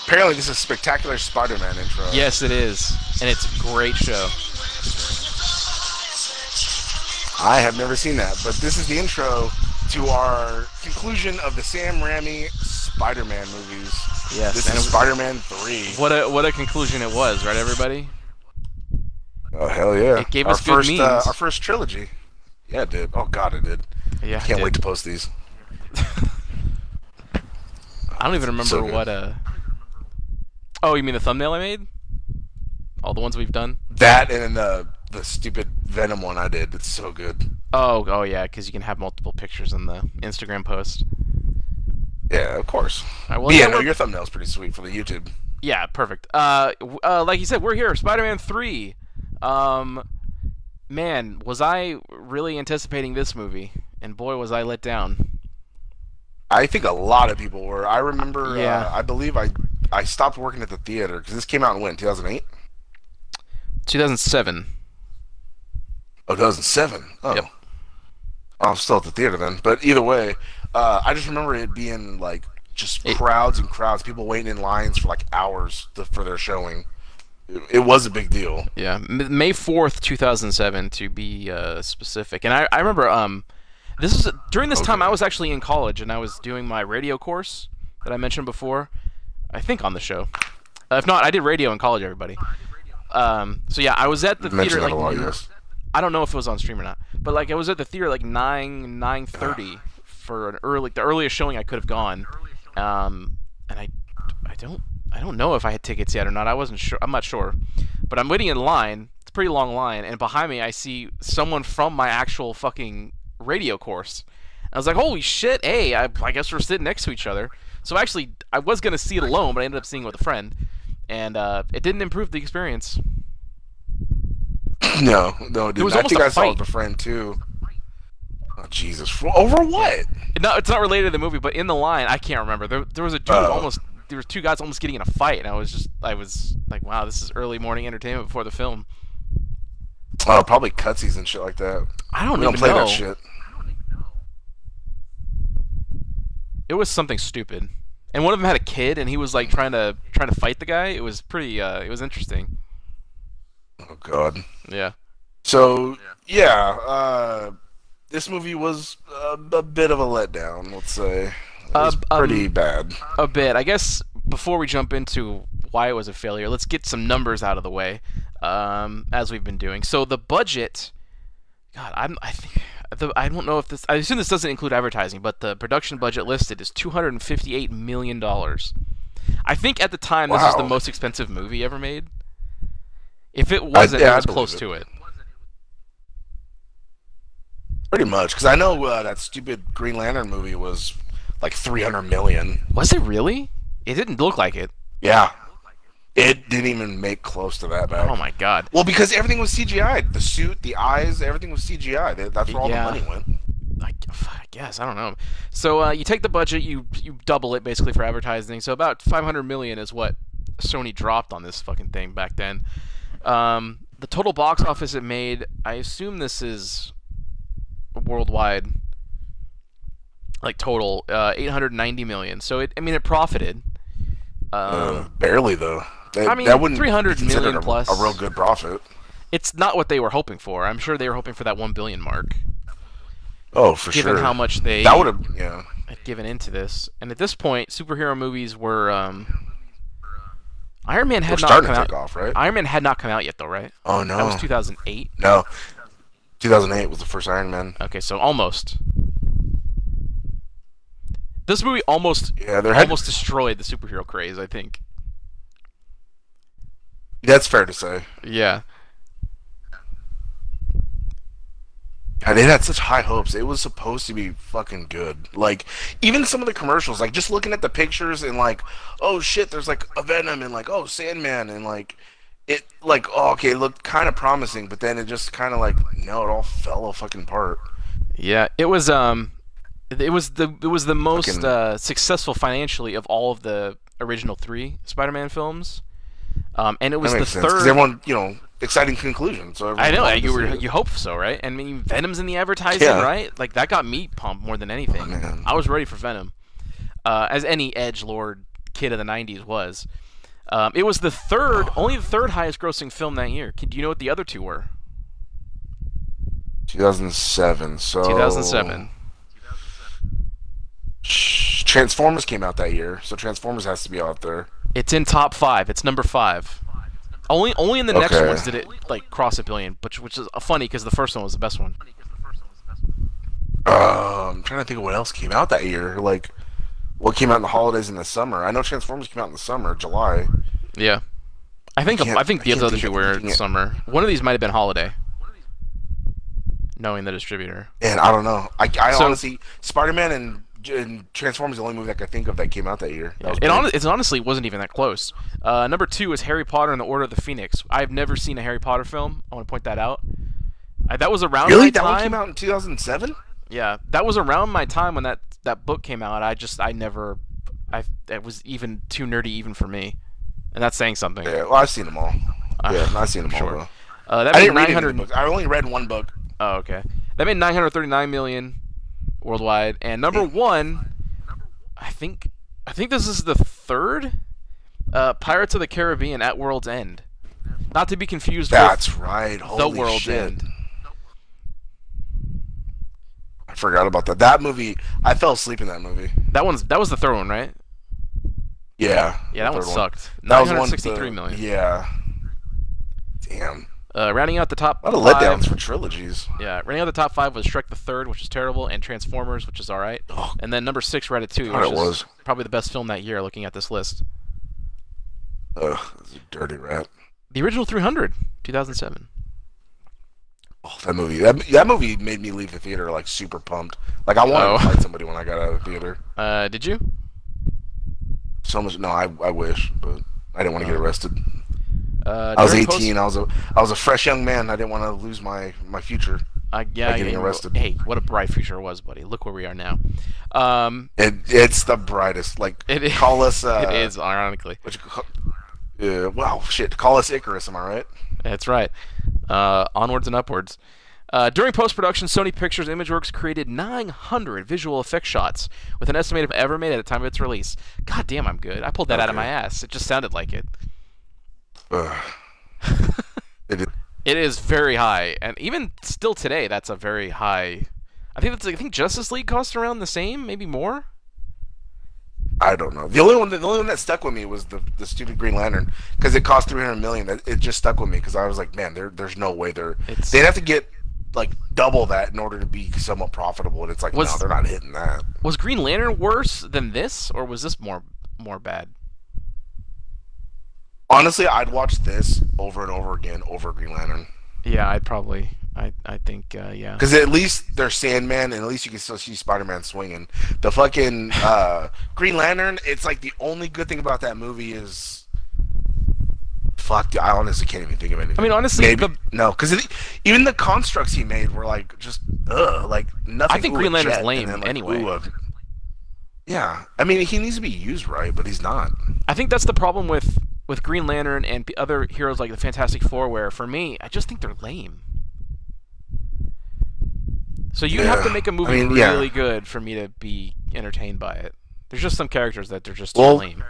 Apparently, this is a spectacular Spider-Man intro. Yes, it is, and it's a great show. I have never seen that, but this is the intro to our conclusion of the Sam Raimi Spider-Man movies. Yes, this is Spider-Man 3. What a conclusion it was, right, everybody? Oh hell yeah! It gave us good memes. Our first trilogy. Yeah, it did. Oh god, it did. Yeah, can't wait to post these. I don't even remember what Oh, you mean the thumbnail I made? All the ones we've done? That and then the stupid Venom one I did. It's so good. Oh yeah, because you can have multiple pictures in the Instagram post. Yeah, of course. Right, well, yeah, no, your thumbnail's pretty sweet for the YouTube. Yeah, perfect. Like you said, we're here, Spider-Man 3. Man, was I really anticipating this movie, and boy, was I let down. I think a lot of people were. I remember, yeah. I believe I stopped working at the theater, because this came out in when, 2008? 2007. Oh, 2007? Oh. Yep. Oh, I'm still at the theater then. But either way, I just remember it being, like, just crowds and crowds, people waiting in lines for, like, hours for their showing. It was a big deal. Yeah, May 4th, 2007, to be specific. And I remember, during this time I was actually in college, and I was doing my radio course that I mentioned before, I think on the show. If not, I did radio in college, everybody. So yeah, I was at the theater, like, yes. I don't know if it was on stream or not, but like I was at the theater like 9:30 for the earliest showing I could have gone. And I don't know if I had tickets yet or not. I wasn't sure. I'm not sure. But I'm waiting in line. It's a pretty long line, and behind me I see someone from my actual fucking radio course. I was like, holy shit, hey, I guess we're sitting next to each other. So actually, I was going to see it alone, but I ended up seeing it with a friend. And it didn't improve the experience. No, it didn't. It was I almost think a I saw it fight. with a friend, too. Oh, Jesus. Over what? No, it's not related to the movie, but in the line, I can't remember. There was a dude there was two guys almost getting in a fight, and I was like, wow, this is early morning entertainment before the film. Oh, probably cutsies and shit like that. I don't We even don't play know. that shit. It was something stupid, and one of them had a kid, and he was like trying to fight the guy. It was pretty. It was interesting. Oh God. Yeah. So yeah, this movie was a bit of a letdown. Let's say it was pretty bad. A bit, I guess. Before we jump into why it was a failure, let's get some numbers out of the way, as we've been doing. So the budget. God, I don't know if this. I assume this doesn't include advertising, but the production budget listed is $258 million. I think at the time this was the most expensive movie ever made. If it wasn't, it was close to it. Pretty much, because I know that stupid Green Lantern movie was like $300 million. Was it really? It didn't look like it. Yeah. It didn't even make close to that back. Oh my God. Well, because everything was CGI. The suit, the eyes, everything was CGI. That's where all the money went. I guess, I don't know. So you take the budget, you double it basically for advertising. So about $500 million is what Sony dropped on this fucking thing back then. The total box office it made, I assume this is worldwide, like total, $890 million. So it profited. Barely though. That wouldn't $300 million plus a real good profit. It's not what they were hoping for. I'm sure they were hoping for that $1 billion mark. Oh, for sure. Given how much they had given into this, and at this point, superhero movies were Iron Man had not come out. Off, right? Iron Man had not come out yet, though, right? Oh no, that was 2008. No, 2008 was the first Iron Man. Okay, so almost. This movie almost destroyed the superhero craze, I think. That's fair to say. Yeah. God, it had such high hopes. It was supposed to be fucking good. Like, even some of the commercials, like, just looking at the pictures and, like, oh, shit, there's, like, a Venom and, like, oh, Sandman and, like, it, like, oh, okay, it looked kind of promising, but then it just kind of, like, no, it all fell fucking apart. Yeah, it was the most successful financially of all of the original 3 Spider-Man films. And it was the third. Because everyone, exciting conclusion. So I know you hope so, right? And I mean, Venom's in the advertising, right? Like that got me pumped more than anything. Oh, man. I was ready for Venom, as any edge lord kid of the '90s was. It was only the third highest grossing film that year. Do you know what the other two were? 2007. So 2007. Transformers came out that year, so Transformers has to be out there. It's in top 5. It's number 5. Only in the next ones did it like cross a billion, which is funny because the first one was the best one. I'm trying to think of what else came out that year. Like, what came out in the holidays in the summer? I know Transformers came out in the summer, July. Yeah, I think the other two were in summer. One of these might have been holiday. Knowing the distributor. And I don't know. I honestly, Spider-Man and Transformers are the only movie I could think of that came out that year. It honestly wasn't even that close. Number 2 is Harry Potter and the Order of the Phoenix. I've never seen a Harry Potter film. I want to point that out. That was around my time. That one came out in 2007? Yeah, that was around my time when that book came out. It was even too nerdy even for me. And that's saying something. Yeah, well, I've seen them all. Yeah, I've seen them sure. all. That I didn't read any of the books. I only read one book. Oh, okay. That made 939 million worldwide, and number 1, I think this is the third, Pirates of the Caribbean: At World's End. Not to be confused with right. Holy The World's shit. End. I forgot about that. That movie, I fell asleep in that movie. That was the third one, right? Yeah. Yeah, that one sucked. That 963 million. Yeah. Damn. Rounding out the top a lot of letdowns for trilogies. Yeah, rounding out the top 5 was Shrek the Third, which is terrible, and Transformers, which is alright. And then number 6, Ratatouille, which is probably the best film that year, looking at this list. Ugh, this is a dirty rat. The original 300, 2007. Oh, that movie! That movie made me leave the theater like super pumped. Like I wanted to fight somebody when I got out of the theater. Did you? So much. No, I wish, but I didn't want to get arrested. I was 18. I was a fresh young man. I didn't want to lose my future. Yeah, getting arrested. Hey, what a bright future it was, buddy. Look where we are now. It's the brightest. Like call us. It is, ironically. Wow, shit. Call us Icarus. Am I right? That's right. Onwards and upwards. During post-production, Sony Pictures Imageworks created 900 visual effects shots with an estimated ever made at the time of its release. God damn, I'm good. I pulled that out of my ass. It just sounded like it. It is very high, and even still today, that's a very high. I think Justice League cost around the same, maybe more. I don't know. The only one that stuck with me was the stupid Green Lantern, because it cost $300 million. It just stuck with me because I was like, man, there's no way they'd have to get like double that in order to be somewhat profitable, and it's like, no, they're not hitting that. Was Green Lantern worse than this, or was this more bad? Honestly, I'd watch this over and over again over Green Lantern. Yeah, I'd probably. I think, yeah. Because at least there's Sandman, and at least you can still see Spider-Man swinging. The fucking Green Lantern, it's like the only good thing about that movie is... Fuck, dude, I honestly can't even think of anything. I mean, honestly... No, because even the constructs he made were like, just, like, nothing. I think Green Lantern's lame then, like, anyway. Yeah, I mean, he needs to be used right, but he's not. I think that's the problem with Green Lantern and other heroes like the Fantastic Four, where, for me, I just think they're lame. So you'd have to make a movie really good for me to be entertained by it. There's just some characters that they're just too lame.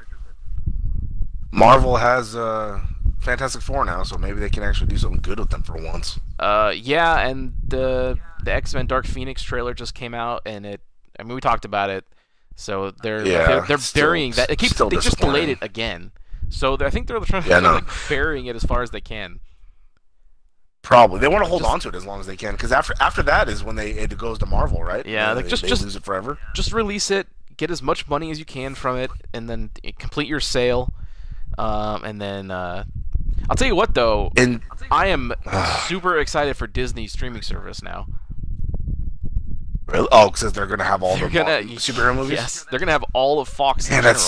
Marvel has Fantastic Four now, so maybe they can actually do something good with them for once. Yeah, and the X-Men Dark Phoenix trailer just came out, and I mean, we talked about it. So they're burying that. They just delayed it again. So I think they're trying to burying it as far as they can. Probably they want to hold on to it as long as they can, because after that is when it goes to Marvel, right? Yeah, they lose it forever. Just release it, get as much money as you can from it, and then complete your sale. And then I'll tell you what though, I am super excited for Disney's streaming service now. Really? Oh, because they're gonna have all the superhero movies. Yes, they're gonna have all of Fox in general.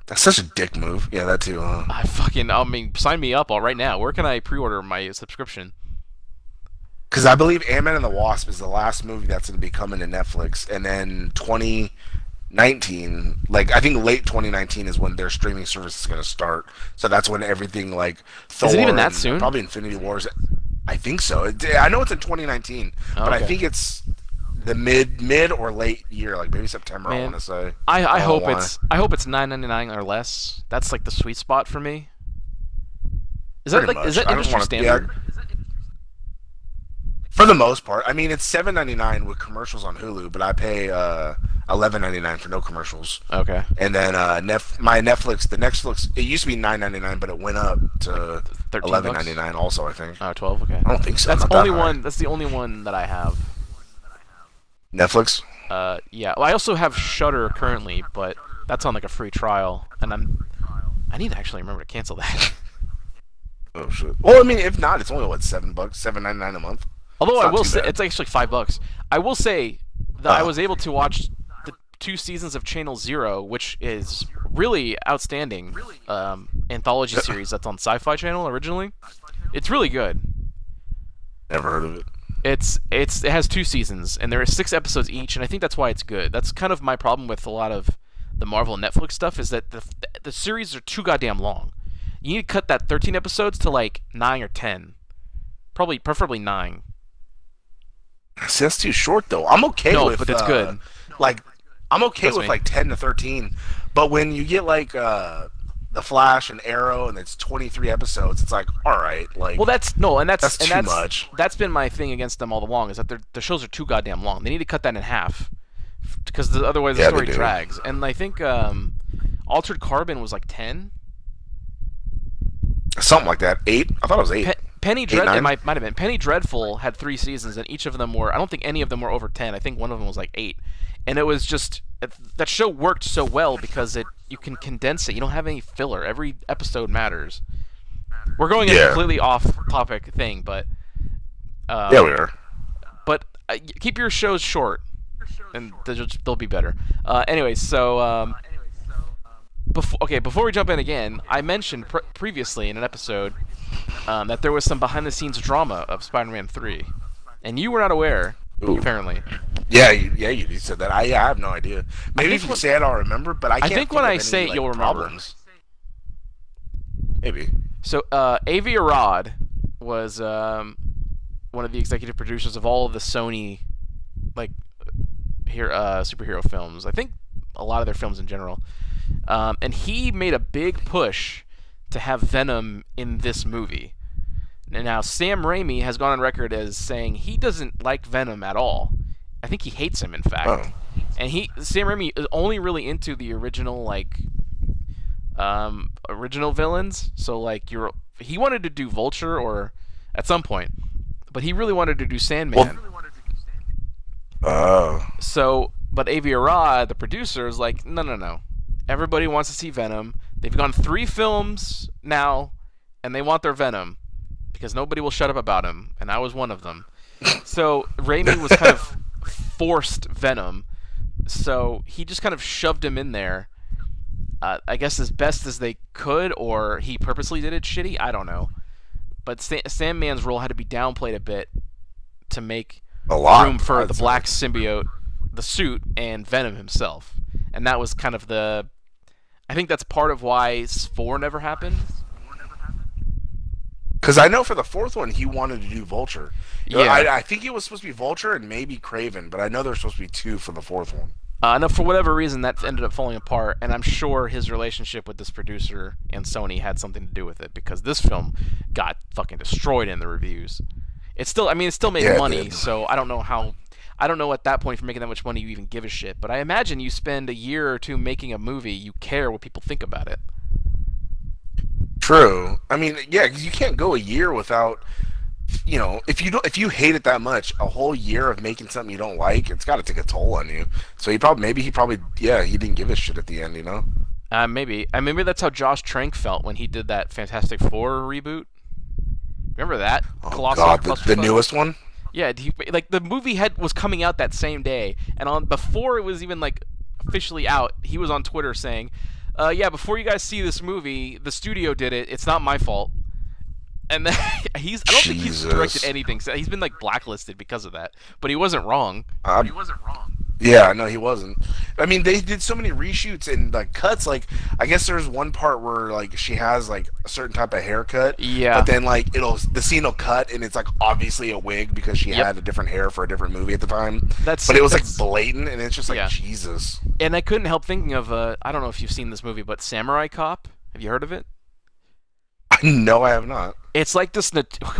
That's such a dick move. Yeah, that too. I mean, sign me up all right now. Where can I pre-order my subscription? Because I believe Ant-Man and the Wasp is the last movie that's going to be coming to Netflix, and then 2019, like I think late 2019 is when their streaming service is going to start. So that's when everything like Thor, is it even that soon? Probably Infinity Wars. I think so. I know it's in 2019, but I think it's the mid or late year, like maybe September. I want Man, to say. I I don't hope know why. I hope it's 9.99 or less. That's like the sweet spot for me. Pretty Is much. that I don't industry want to. Yeah, standard? for the most part. I mean, it's $7.99 with commercials on Hulu, but I pay $11.99 for no commercials. Okay. And then my Netflix, the Netflix, it used to be $9.99, but it went up to 13 bucks? $11.99 also. I think. Oh, 12. Okay. I don't think so. That's Not that only high. one. That's the only one that I have. Netflix. Yeah. Well, I also have Shudder currently, but that's on like a free trial, and I need to actually remember to cancel that. Oh shit. Well, I mean, if not, it's only what, $7, $7.99 a month. Although It's I not will too say bad. it's actually $5. I will say that I was able to watch the 2 seasons of Channel Zero, which is really outstanding anthology series that's on Sci-Fi Channel originally. It's really good. Never heard of it. It has 2 seasons and there are 6 episodes each, and I think that's why it's good. That's kind of my problem with a lot of the Marvel and Netflix stuff, is that the series are too goddamn long. You need to cut that 13 episodes to like 9 or 10. Preferably 9. See, that's too short though. I'm okay No, with but it's good. Like, I'm okay Trust with me. like 10 to 13, but when you get like the Flash and Arrow and it's 23 episodes, it's like, all right, like, Well, that's no, and that's too much. That's been my thing against them all along, is that the shows are too goddamn long. They need to cut that in half, because otherwise the Yeah, story they do. drags. And I think Altered Carbon was like 10. Something like that. 8. I thought it was 8. Penny 9? It might have been Penny Dreadful had 3 seasons, and each of them were, I don't think any of them were over 10. I think one of them was like 8, and it was just that show worked so well because you can condense it. You don't have any filler. Every episode matters. We're going in a Yeah. completely off-topic thing, but Yeah, we are. but keep your shows short, and they'll be better. Anyways, so before we jump in again, I mentioned previously in an episode that there was some behind-the-scenes drama of Spider-Man 3, and you were not aware, Ooh. apparently. Yeah, you said that. I have no idea. Maybe if you say it, I'll remember. But I can't. think when of I any, say it, like, you'll remember. problems. Maybe. So Avi Arad was one of the executive producers of all of the Sony superhero films. I think a lot of their films in general. And he made a big push to have Venom in this movie. And now Sam Raimi has gone on record as saying he doesn't like Venom at all. I think he hates him, in fact. Oh. And Sam Raimi is only really into the original original villains. So he wanted to do Vulture or at some point, but he really wanted to do Sandman. Oh. So, but Avi Arad, the producer, is like, no. Everybody wants to see Venom. They've gone 3 films now, and they want their Venom because nobody will shut up about him, and I was one of them. So Raimi was kind of forced Venom, so he just kind of shoved him in there. I guess as best as they could, or he purposely did it shitty. I don't know. But Sandman's role had to be downplayed a bit to make A lot. room for I'd the say. black symbiote, the suit, and Venom himself. And that was kind of I think that's part of why 4 never happened. Because I know for the 4th one, he wanted to do Vulture. Yeah. I think it was supposed to be Vulture and maybe Craven, but I know there's supposed to be 2 for the 4th one. No, for whatever reason, that ended up falling apart, and I'm sure his relationship with this producer and Sony had something to do with it, because this film got fucking destroyed in the reviews. It still made Yeah, it money, did. so I don't know at that point, if you're making that much money, you even give a shit. But I imagine you spend a year or 2 making a movie, you care what people think about it. True. I mean, yeah, 'cause you can't go a year without, if you hate it that much, a whole year of making something you don't like, it's got to take a toll on you. So he didn't give a shit at the end, Maybe that's how Josh Trank felt when he did that Fantastic Four reboot. Remember that? Oh Colossal God, the Clusterfuck? newest one. Yeah, the movie was coming out that same day, and before it was even officially out, he was on Twitter saying, "Yeah, before you guys see this movie, the studio did it. It's not my fault." And then I don't think he's Jesus. directed anything. So he's been blacklisted because of that. But he wasn't wrong. Yeah, no, he wasn't. I mean, they did so many reshoots and like cuts. Like, I guess there's one part where like she has like a certain type of haircut, but Yeah. then like the scene will cut and it's like obviously a wig because she Yep. had a different hair for a different movie at the time. That's But it was like that's blatant, and it's just like yeah. Jesus. And I couldn't help thinking of I don't know if you've seen this movie, but Samurai Cop. Have you heard of it? No, I have not. It's like this.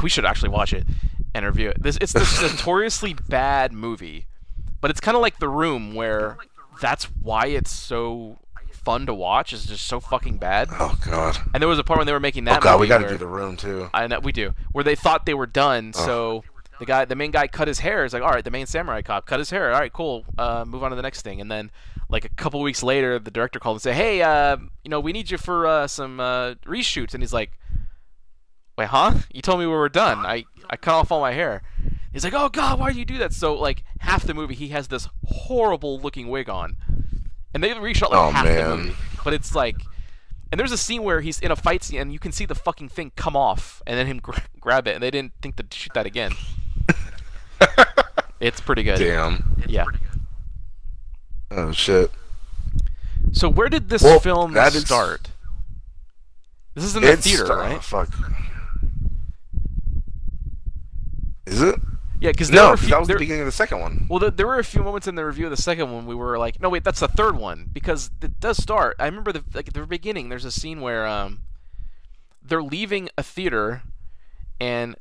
We should actually watch it and review it. It's this notoriously bad movie, but it's kind of like The Room, where that's why it's so fun to watch. It's just so fucking bad. Oh God. And there was a part when they were making Oh that God, movie we got to where do The Room too. I know we do, where they thought they were done. Oh. So the main guy, cut his hair. It's like, all right, the main samurai cop cut his hair. All right, cool. Move on to the next thing. And then, like a couple weeks later, the director called and said, hey, we need you for some reshoots. And he's like, wait, huh? You told me we were done. I cut off all my hair. He's like, oh God, why do you do that? So like half the movie, he has this horrible looking wig on, and they reshot like half the movie. But it's like, and there's a scene where he's in a fight scene, and you can see the fucking thing come off, and then him grab it, and they didn't think to shoot that again. It's pretty good. Damn. Yeah. Oh shit. So where did this film start? This is in the theater, right? Oh, fuck. Is it? Yeah, because No, because that was the beginning of the second one. Well, there were a few moments in the review of the second one we were like, no, wait, that's the third one, because it does start. I remember at the beginning, there's a scene where they're leaving a theater, and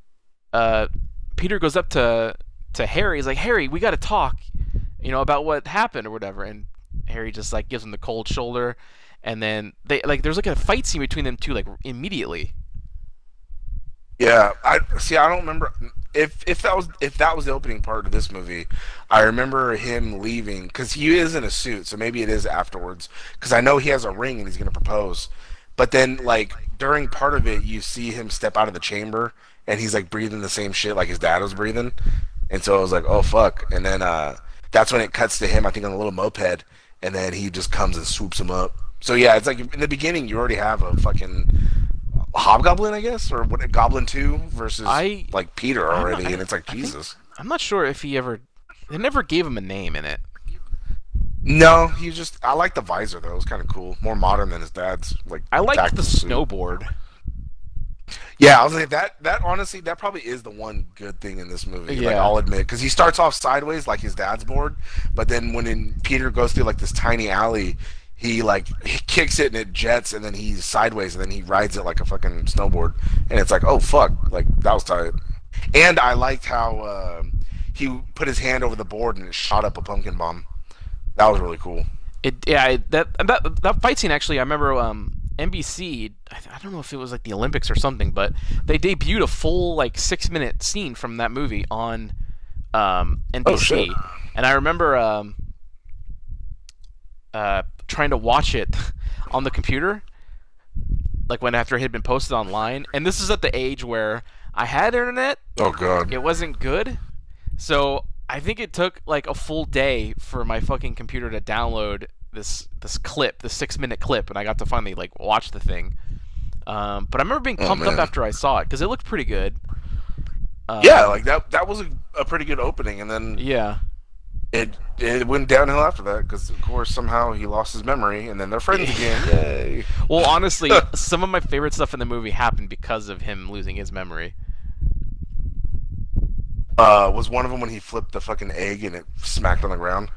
Peter goes up to Harry. He's like, Harry, we got to talk, about what happened or whatever. And Harry just like gives him the cold shoulder, and then there's like a fight scene between them two, like immediately. Yeah, I don't remember if that was the opening part of this movie. I remember him leaving because he is in a suit, so maybe it is afterwards. Because I know he has a ring and he's gonna propose, but then like during part of it, you see him step out of the chamber and he's like breathing the same shit like his dad was breathing, and so I was like, oh fuck. And then that's when it cuts to him, I think, on a little moped, and then he just comes and swoops him up. So yeah, it's like in the beginning you already have a fucking Hobgoblin, I guess, or what? Goblin 2 versus like Peter already, and it's like Jesus. I'm not sure if they never gave him a name in it. No, I like the visor though. It was kind of cool, more modern than his dad's. Like I liked the suit. snowboard. Yeah, I was like that honestly, that probably is the one good thing in this movie. Yeah. Like, I'll admit, because he starts off sideways like his dad's board, but then when Peter goes through like this tiny alley, he kicks it and it jets, and then he's sideways, and then he rides it like a fucking snowboard, and it's like, oh fuck, like that was tight. And I liked how he put his hand over the board and it shot up a pumpkin bomb. That was really cool. That fight scene actually, I remember NBC. I don't know if it was like the Olympics or something, but they debuted a full like 6-minute scene from that movie on NBC, oh, shit. And I remember trying to watch it on the computer, like after it had been posted online. And this is at the age where I had internet. Oh god. It wasn't good, so I think it took like a full day for my fucking computer to download this clip, this 6-minute clip, and I got to finally like watch the thing. But I remember being pumped up after I saw it because it looked pretty good. Yeah, like that was a pretty good opening, and then yeah. It went downhill after that because, of course, somehow he lost his memory, and then they're friends again. Yay! Well, honestly, some of my favorite stuff in the movie happened because of him losing his memory. Was one of them when he flipped the fucking egg and it smacked on the ground?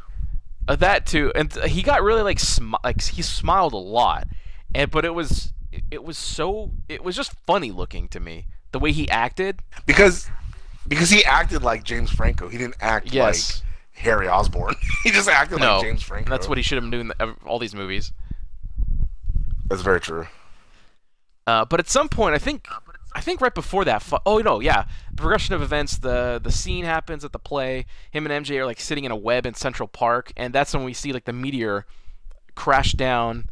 That too, and he got really like he smiled a lot, but it was just funny looking to me the way he acted because he acted like James Franco. He didn't act like Harry Osborn. He just acted like James Franco. That's what he should have been doing in all these movies. That's very true. But at some point, I think right before that. Oh no, yeah, the progression of events. The scene happens at the play. Him and MJ are like sitting in a web in Central Park, and that's when we see like the meteor crash down.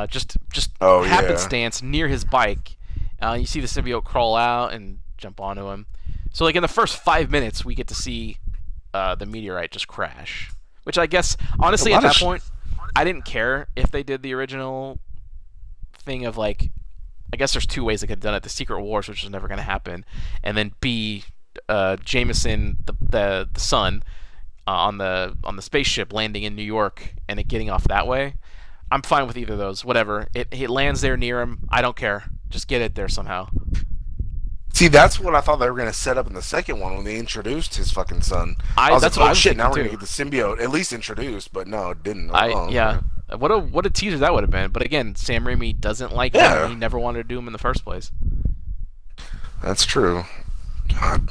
Just happenstance near his bike. You see the symbiote crawl out and jump onto him. So like in the first 5 minutes, we get to see the meteorite just crash. Which I guess, honestly, at that point, I didn't care if they did the original thing of like, I guess there's two ways they could have done it: the Secret Wars, which was never going to happen, and then B, Jameson, the son. on the spaceship landing in New York and it getting off that way. I'm fine with either of those. Whatever. It lands there near him. I don't care. Just get it there somehow. See, that's what I thought they were gonna set up in the second one when they introduced his fucking son. I was That's like, what oh I was shit, now we're thinking gonna too. get the symbiote at least introduced, but no, it didn't. Yeah. What a teaser that would have been. But again, Sam Raimi doesn't like Yeah, him. He never wanted to do him in the first place. that's true. God.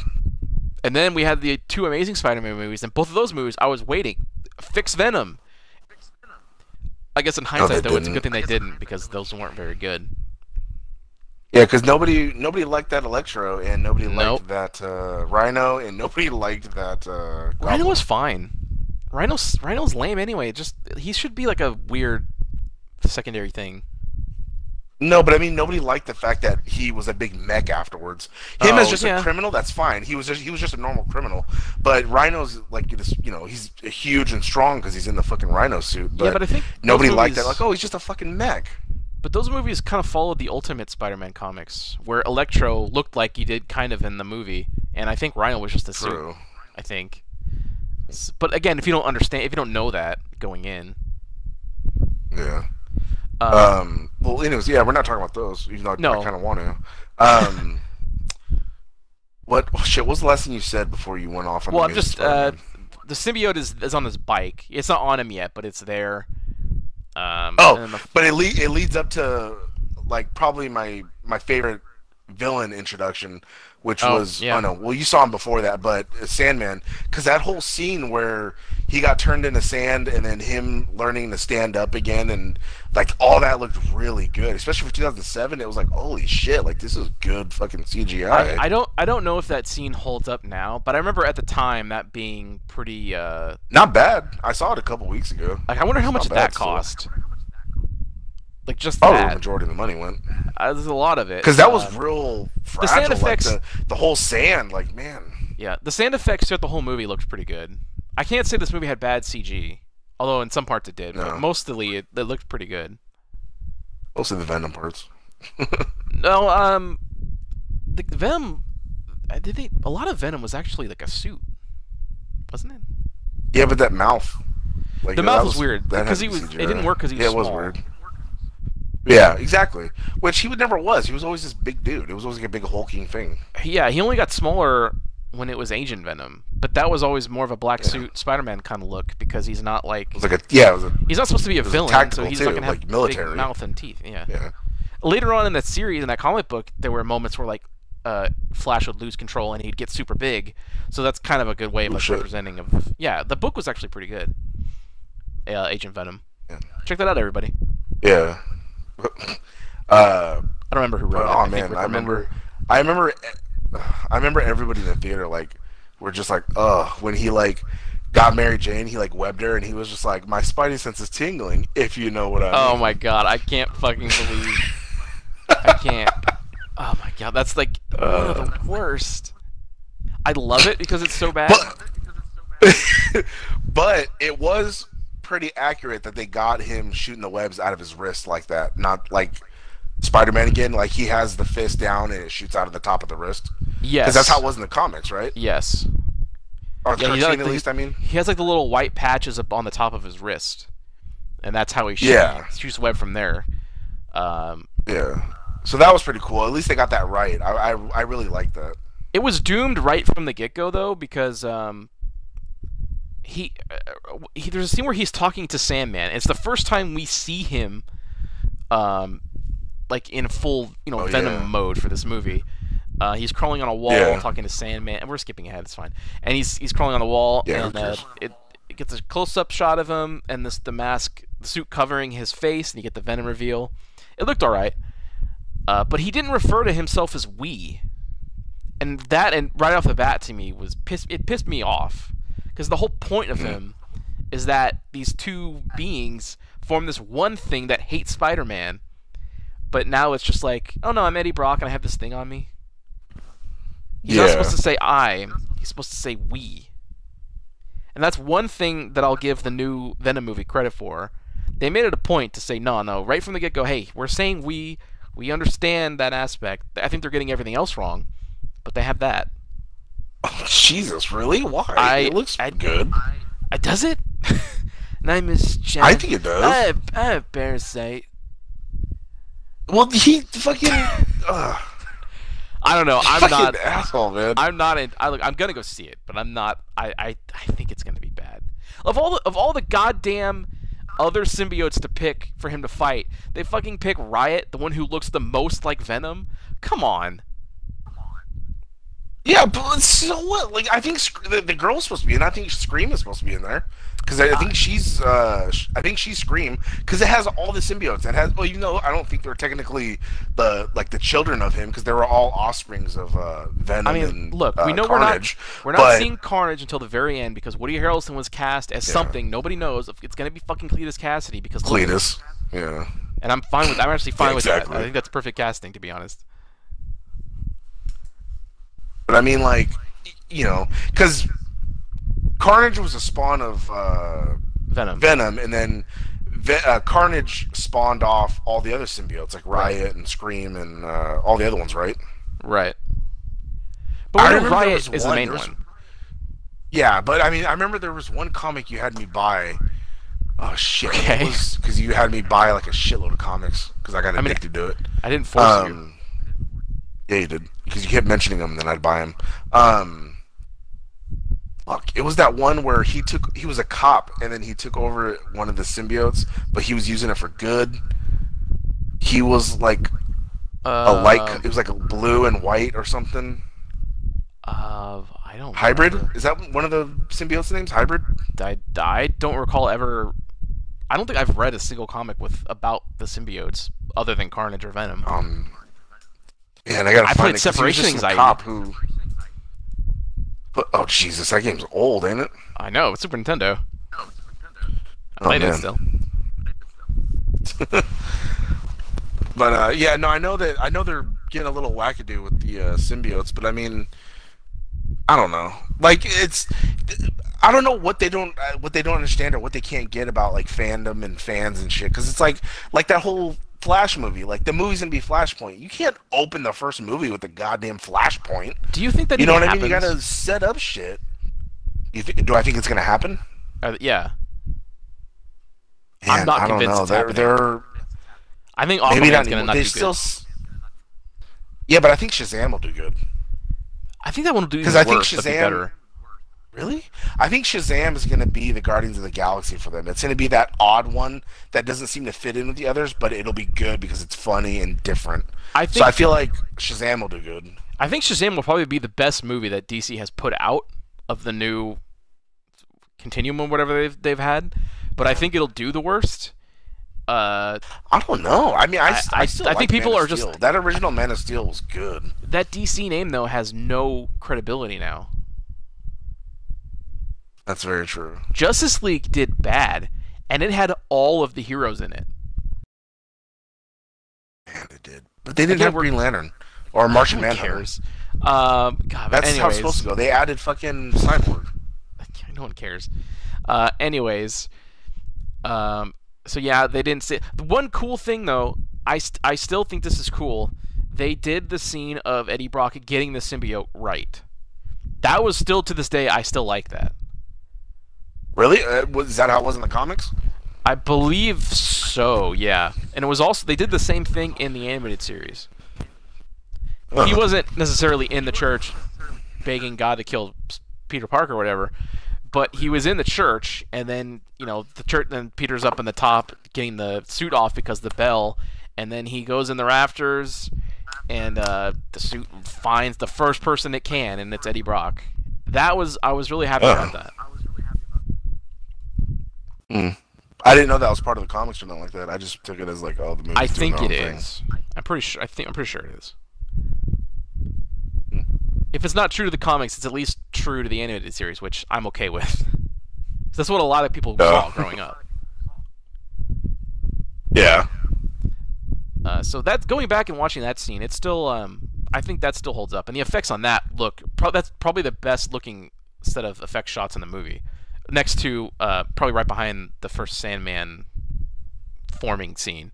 And then we had the two Amazing Spider-Man movies, and both of those movies I was waiting. Fix Venom. I guess in No, hindsight, they though, it's a good didn't. thing they didn't because those weren't very good. Yeah, because nobody liked that Electro, and nobody Nope. liked that Rhino, and nobody liked that Rhino was Goblin. fine. Rhino's lame anyway. Just he should be like a weird secondary thing. No, but I mean, nobody liked the fact that he was a big mech afterwards. Him as Oh just a yeah, criminal, that's fine. He was just a normal criminal. But Rhino's like this, he's huge and strong because he's in the fucking Rhino suit. yeah, But but I think those nobody liked that. movies, Like, oh, he's just a fucking mech. but those movies kind of followed the Ultimate Spider-Man comics, where Electro looked like he did kind of in the movie, and I think Rhino was just a suit. True. I think. But again, if you don't understand, if you don't know that going in, Yeah. uh, Well, anyways, yeah, we're not talking about those, even though I no. kind of want to. Um. What shit? What was the last thing you said before you went off on Well, the I'm Amazing just Spider-Man? the symbiote is on his bike. It's not on him yet, but it's there. Oh, And then but it leads up to like probably my favorite villain introduction, which oh was yeah, oh no, well you saw him before that, but Sandman, because that whole scene where he got turned into sand and then him learning to stand up again and like all that looked really good, especially for 2007. It was like holy shit, like this is good fucking CGI. I don't know if that scene holds up now, but I remember at the time that being pretty. Not bad. I saw it a couple weeks ago. Like I wonder how It's much not that bad still. cost. Like just Probably the that. majority of the money went. There's a lot of it. Because that was real The sand fragile, like effects. the whole sand, like man. Yeah, the sand effects throughout the whole movie looked pretty good. I can't say this movie had bad CG, although in some parts it did, but No, mostly it looked pretty good. mostly the Venom parts. No, the Venom, a lot of Venom was actually like a suit, wasn't it? Yeah, but that mouth, like The that mouth was weird that had because to he be was. CGI. It didn't work because he was Yeah, it was small. weird. Yeah, exactly. Which he would never was. He was always this big dude. It was always like a big hulking thing. Yeah, he only got smaller when it was Agent Venom, but that was always more of a black Yeah. suit Spider-Man kind of look because he's not like It was like a yeah. It was a he's not supposed to be a it was villain, so tactical he's too, not gonna have like military. big mouth and teeth. Yeah. Yeah. Later on in that series, in that comic book, there were moments where like Flash would lose control and he'd get super big. So that's kind of a good way of Oh, like shit. representing of. Yeah, the book was actually pretty good. Agent Venom. Yeah. Check that out, everybody. Yeah. I don't remember who But, wrote it. oh I think man, Rick I Remender. remember everybody in the theater like were just like, when he like got Mary Jane, he like webbed her, and he was just like, my Spidey sense is tingling, if you know what I Oh mean. my god, I can't fucking believe. I can't. Oh my god, that's like one of the worst. I love it because it's so bad. But but it was pretty accurate that they got him shooting the webs out of his wrist like that, not like Spider-Man again. Like he has the fist down and it shoots out of the top of the wrist. Yes. Because that's how it was in the comics, right? Yes. Or the Yeah, cartoon, at least. I mean, he has like the little white patches up on the top of his wrist, and that's how he shoots, Yeah. shoots the web from there. yeah. So that was pretty cool. At least they got that right. I really like that. It was doomed right from the get-go though, because there's a scene where he's talking to Sandman. It's the first time we see him, like in full, Oh, Venom yeah. mode for this movie. He's crawling on a wall, Yeah. talking to Sandman, and we're skipping ahead. It's fine. And he's crawling on the wall, Yeah, who and cares? it gets a close-up shot of him, and the mask, the suit covering his face, and you get the Venom reveal. It looked all right, but he didn't refer to himself as we, and right off the bat to me it pissed me off, because the whole point of him is that these two beings form this one thing that hates Spider-Man, but now it's just like, oh no, I'm Eddie Brock and I have this thing on me. He's not supposed to say I. He's supposed to say we. And that's one thing that I'll give the new Venom movie credit for. They made it a point to say, no, right from the get-go, hey, we're saying we understand that aspect. I think they're getting everything else wrong, but they have that. Oh, Jesus, really? Why? It looks good. Does it? Name is Jen. I think it does. I have parasite. Well, he fucking. I don't know. I'm fucking not asshole, man. I'm not in. I'm gonna go see it, but I'm not. I think it's gonna be bad. Of all the goddamn other symbiotes to pick for him to fight, they fucking pick Riot, the one who looks the most like Venom. Come on. Yeah, but so what? Like, I think the girl's supposed to be in. I think Scream is supposed to be in there because I think she's Scream because it has all the symbiotes. It has, well, I don't think they're technically the children of him because they were all offsprings of Venom. I mean, and, look, we know Carnage, we're not seeing Carnage until the very end because Woody Harrelson was cast as something nobody knows. If it's gonna be fucking Cletus Cassidy because Cletus, yeah. And I'm actually fine with exactly. that. I think that's perfect casting, to be honest. But I mean, like, because Carnage was a spawn of Venom, and then Carnage spawned off all the other symbiotes, like Riot and Scream and all the other ones, right? Right. But we know Riot is the main one. Yeah, but I mean, I remember there was one comic you had me buy. Oh shit! Okay. Because you had me buy like a shitload of comics because I got addicted to it. I didn't force you. Yeah, you did. Because you kept mentioning them, and then I'd buy them. Fuck, it was that one where he was a cop, and then he took over one of the symbiotes, but he was using it for good. He was like a light. It was like a blue and white or something. I don't. Hybrid? Remember. Is that one of the symbiotes' names? Hybrid? I don't recall ever. I don't think I've read a single comic about the symbiotes other than Carnage or Venom. Yeah, and I gotta find played Separation Anxiety. Cop who. Oh Jesus, that game's old, ain't it? I know, it's Super Nintendo. I played it still. But yeah, no, I know they're getting a little wackadoo with the symbiotes, but I mean, I don't know. Like I don't know what they don't understand or what they can't get about like fandom and fans and shit. Because it's like that whole Flash movie. Like the movie's gonna be Flashpoint. You can't open the first movie with the goddamn Flashpoint. Do you think that you know what happens? I mean? You gotta set up shit. Do I think it's gonna happen? Yeah. Man, I'm not I don't convinced know. it's happening. I think maybe Aquaman's gonna not do good. Yeah, but I think Shazam will do good. I think that one will do because I think Shazam better. Really? I think Shazam is going to be the Guardians of the Galaxy for them. It's going to be that odd one that doesn't seem to fit in with the others, but it'll be good because it's funny and different. So I feel like Shazam will do good. I think Shazam will probably be the best movie that DC has put out of the new continuum or whatever they've had, but I think it'll do the worst. I don't know. I mean, I still think like people Man are of just Steel. That original Man of Steel was good. That DC name though has no credibility now. That's very true. Justice League did bad, and it had all of the heroes in it. Man, it did, but they didn't have Green Lantern or Martian Manhunter. God, that's how it's supposed to go. They added fucking Cyborg. No one cares. Anyways, so yeah, they didn't say. The one cool thing though, I still think this is cool. They did the scene of Eddie Brock getting the symbiote right. That was still, to this day, I still like that. Really? Is that how it was in the comics? I believe so, yeah. And it was also, they did the same thing in the animated series. He wasn't necessarily in the church begging God to kill Peter Parker or whatever, but he was in the church, and then, the church, then Peter's up in the top getting the suit off because of the bell, and then he goes in the rafters, and the suit finds the first person it can, and it's Eddie Brock. I was really happy about that. I didn't know that was part of the comics or nothing like that. I just took it as like, oh, the movie. I think it is. I'm pretty sure it is. If it's not true to the comics, it's at least true to the animated series, which I'm okay with. That's what a lot of people saw growing up. Yeah. So that's going back and watching that scene. It's still, I think that still holds up, and the effects on that look. That's probably the best looking set of effect shots in the movie. Next to, probably right behind the first Sandman forming scene.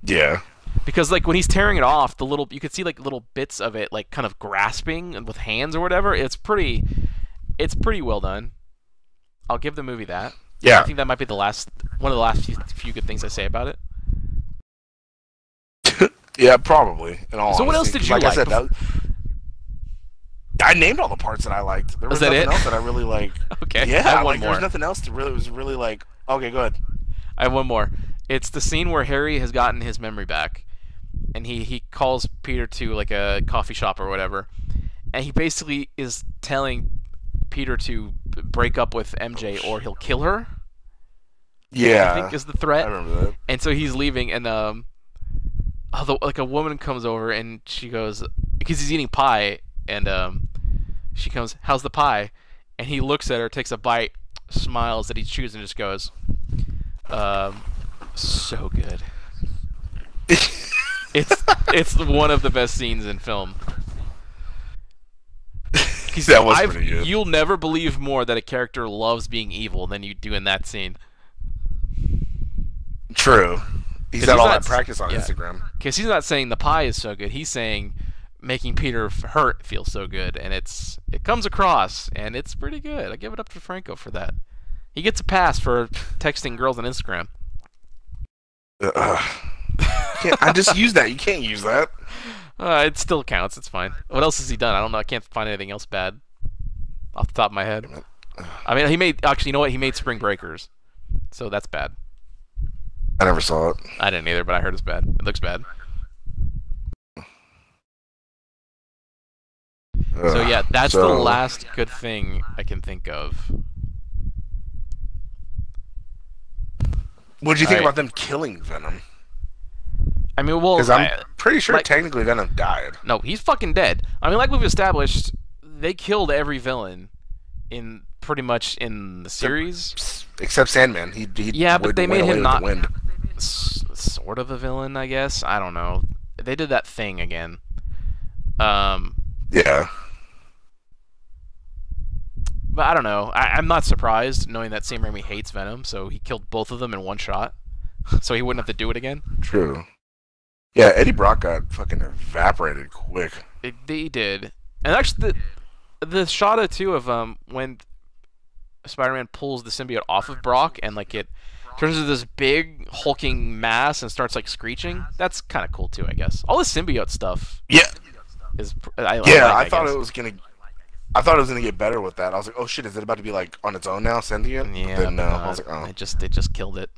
Yeah. Because, like, when he's tearing it off, you could see, like, little bits of it, like, kind of grasping with hands or whatever. It's pretty well done. I'll give the movie that. I Yeah. think that might be one of the last few good things I say about it. Yeah, probably. In all So what else honesty, did 'cause you like I like? said, I named all the parts that I liked. There Was was that nothing it? else that I really like. Okay, I Yeah, have one like there was more. nothing else that really was really like. Okay, go ahead. I have one more. It's the scene where Harry has gotten his memory back, and he calls Peter to like a coffee shop or whatever, and he basically is telling Peter to break up with MJ or he'll kill her. I think Yeah, is the I threat. remember that. And so he's leaving, and like a woman comes over and she goes because he's eating pie, and she comes, "How's the pie?" And he looks at her, takes a bite, smiles that he chews, and just goes, um, "So good." It's one of the best scenes in film. That was pretty good. You'll never believe more that a character loves being evil than you do in that scene. True. He's 'Cause had all not that practice on yeah. Instagram. Because he's not saying the pie is so good. He's saying making Peter hurt feels so good, and it comes across, and it's pretty good. I give it up to Franco for that. He gets a pass for texting girls on Instagram. I just use that. You can't use that. It still counts. It's fine. What else has he done? I don't know. I can't find anything else bad off the top of my head. I mean, he made actually. You know what? He made Spring Breakers, so that's bad. I never saw it. I didn't either, but I heard it's bad. It looks bad. So yeah, that's the last good thing I can think of. What did you think Alright. about them killing Venom? I mean, well, Because I'm pretty sure like- technically Venom died. no, he's fucking dead. I mean, like we've established, they killed every villain in pretty much in the series. Except Sandman. He Yeah, but they made went away him with not the wind. sort of a villain, I guess. I don't know. They did that thing again. Yeah. But I don't know. I'm not surprised knowing that Sam Raimi hates Venom, so he killed both of them in one shot, so he wouldn't have to do it again. True. Yeah, Eddie Brock got fucking evaporated quick. They did, and actually the shot of too of when Spider-Man pulls the symbiote off of Brock and like it turns into this big hulking mass and starts like screeching. That's kind of cool too, I guess. All the symbiote stuff Yeah. is I thought it was gonna. I thought it was gonna get better with that. I was like, oh shit, is it about to be like on its own now, sentient? Yeah, But then no. but I was like, oh. they just killed it.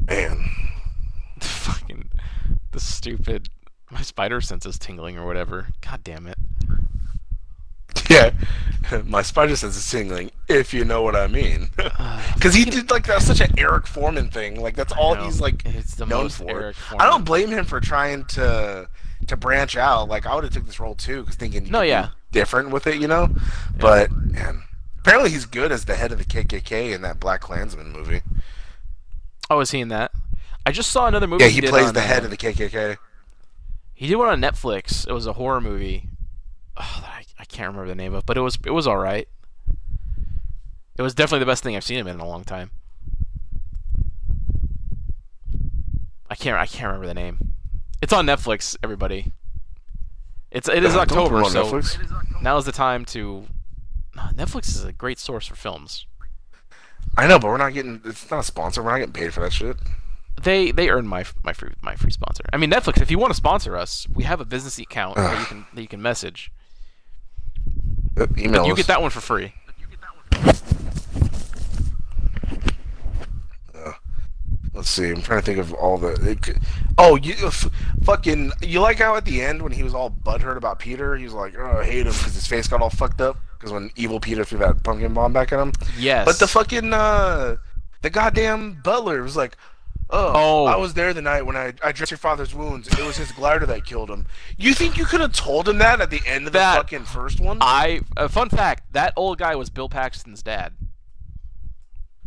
Man. Fucking the stupid my spider sense is tingling or whatever. God damn it. Yeah. My spider sense is tingling, if you know what I mean. Because he did like that such an Eric Foreman thing. Like that's all he's like It's the known most for. Eric I Foreman. don't blame him for trying to branch out. Like I would have took this role too, because thinking you No, could be yeah. different with it, you know. But man, apparently he's good as the head of the KKK in that Black Klansman movie. Oh, is he in that? I just saw another movie. Yeah, he did plays on, the head of the KKK. He did one on Netflix. It was a horror movie. Oh, I can't remember the name of, but it was all right. It was definitely the best thing I've seen him in a long time. I can't remember the name. It's on Netflix, everybody. It is Don't October, put it on so Netflix. now is the time to. Netflix is a great source for films. I know, but we're not getting. It's not a sponsor. We're not getting paid for that shit. They earn my free sponsor. I mean, Netflix. If you want to sponsor us, we have a business account that you can message. Email You us. get that one for free. Let's see. I'm trying to think of all the. Oh, fucking! You like how at the end when he was all butthurt about Peter, he was like, "Oh, I hate him" because his face got all fucked up because when evil Peter threw that pumpkin bomb back at him. Yes. But the fucking the goddamn butler was like, "Oh, I was there the night when I dressed your father's wounds. It was his glider that killed him." You think you could have told him that at the end of the fucking first one? Fun fact: that old guy was Bill Paxton's dad.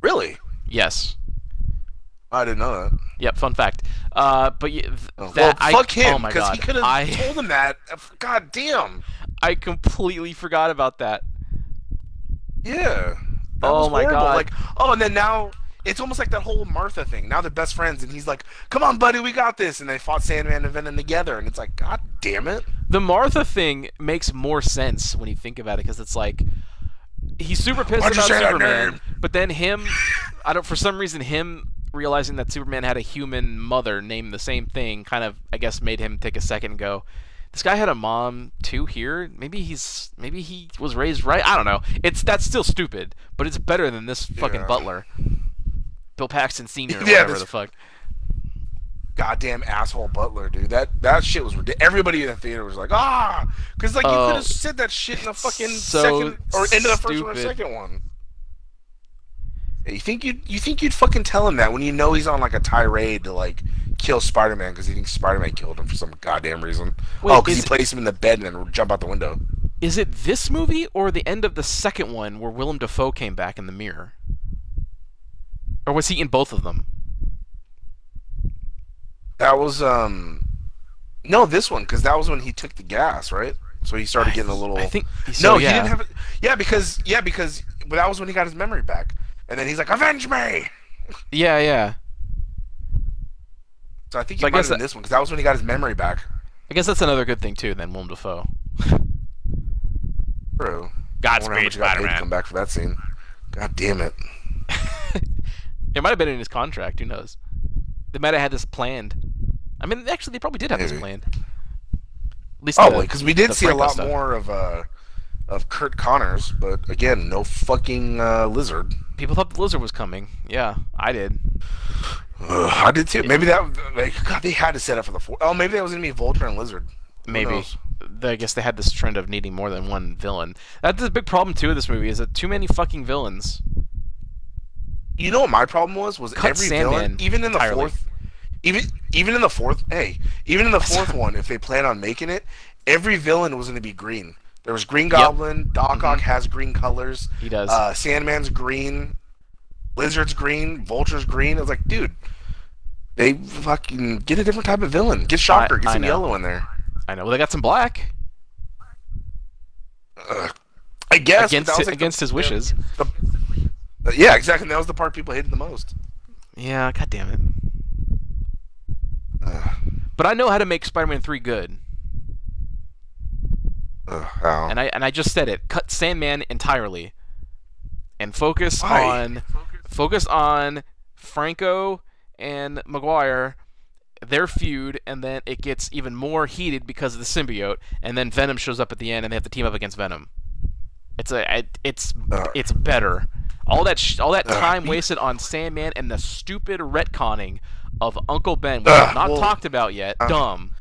Really? Yes. I didn't know that. Yep. Fun fact. But Fuck him, oh my because God, he could have told him that. God damn. I completely forgot about that. Yeah. That Oh was my horrible. God. Like, oh, and then now it's almost like that whole Martha thing. Now they're best friends, and he's like, "Come on, buddy, we got this." And they fought Sandman and Venom together, and it's like, God damn it. The Martha thing makes more sense when you think about it, because it's like he's super pissed Why'd you about say that Superman, name? but then for some reason him realizing that Superman had a human mother named the same thing kind of, I guess, made him take a second and go, this guy had a mom too here. Maybe he was raised right. I don't know. That's still stupid, but it's better than this fucking butler, Bill Paxton Sr. or whatever the fuck. Goddamn asshole butler, dude. That shit was ridiculous. Everybody in the theater was like, because like you could have said that shit in the fucking second or into the first one or second one. You think you'd fucking tell him that when you know he's on like a tirade to like kill Spider-Man because he thinks Spider-Man killed him for some goddamn reason. Wait, because he placed him in the bed and then jump out the window. Is it this movie or the end of the second one where Willem Dafoe came back in the mirror? Or was he in both of them? That was no, this one, because that was when he took the gas, right? So he started getting a little. I think no, he didn't have it. Yeah, because that was when he got his memory back, and then he's like, "Avenge me!" Yeah. So I think he might have been this one, because that was when he got his memory back. I guess that's another good thing too. Then Willem Dafoe. Bro, Godspeed, Spider-Man. Come back for that scene. God damn it. It might have been in his contract. Who knows? They might have had this planned. I mean, actually, they probably did have this planned. At least because we did see a lot more of Kurt Connors, but again, no fucking Lizard. People thought the Lizard was coming. Yeah, I did. I did too. Maybe God, they had to set up for the fourth. Oh, maybe that was gonna be Vulture and Lizard. Maybe. I guess they had this trend of needing more than one villain. That's the big problem too with this movie, is that too many fucking villains. You know what my problem was? Every villain, even in the fourth, even in the fourth one, if they plan on making it, every villain was going to be green. There was Green Goblin, Doc Ock has green colors. He does. Sandman's green, Lizard's green, Vulture's green. I was like, dude, they fucking get a different type of villain. Get Shocker, get some yellow in there. I know. Well, they got some black. I guess against his wishes. Yeah, exactly. That was the part people hated the most. Yeah, god damn it. But I know how to make Spider-Man 3 good. How? And I just said it. Cut Sandman entirely, and focus on Franco and Maguire, their feud, and then it gets even more heated because of the symbiote, and then Venom shows up at the end, and they have to team up against Venom. It's better. All that time wasted on Sandman and the stupid retconning of Uncle Ben, which I've not talked about yet. Dumb.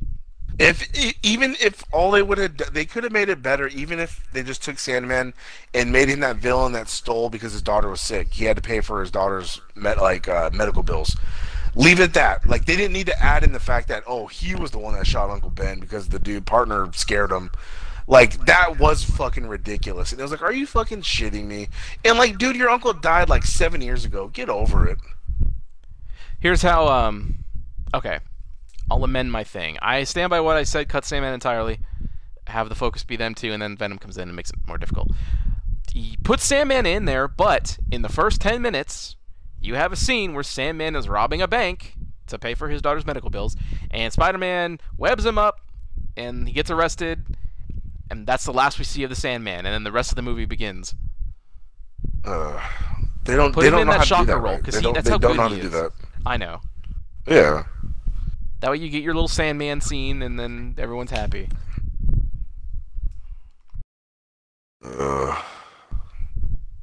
Even if all they would have, they could have made it better. Even if they just took Sandman and made him that villain that stole because his daughter was sick. He had to pay for his daughter's medical bills. Leave it at that. Like, they didn't need to add in the fact that he was the one that shot Uncle Ben because the dude partner scared him. Like, that was fucking ridiculous. And it was like, are you fucking shitting me? And like, dude, your uncle died like 7 years ago. Get over it. Here's how, okay. I'll amend my thing. I stand by what I said, cut Sandman entirely, have the focus be them two, and then Venom comes in and makes it more difficult. He puts Sandman in there, but in the first 10 minutes, you have a scene where Sandman is robbing a bank to pay for his daughter's medical bills, and Spider-Man webs him up, and he gets arrested, and that's the last we see of the Sandman, and then the rest of the movie begins. They don't put him in know that how to do shocker that role, right. because that's they how don't good know how he to do is. that. I know. Yeah. That way you get your little Sandman scene, and then everyone's happy.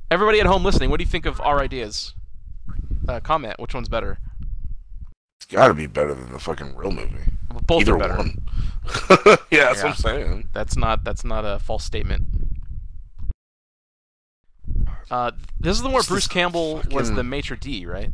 Everybody at home listening, what do you think of our ideas? Comment. Which one's better? It's got to be better than the fucking real movie. Well, both Either are better. one. Yeah, that's what I'm saying. That's not a false statement. This is the one where Bruce Campbell was the maitre d', right?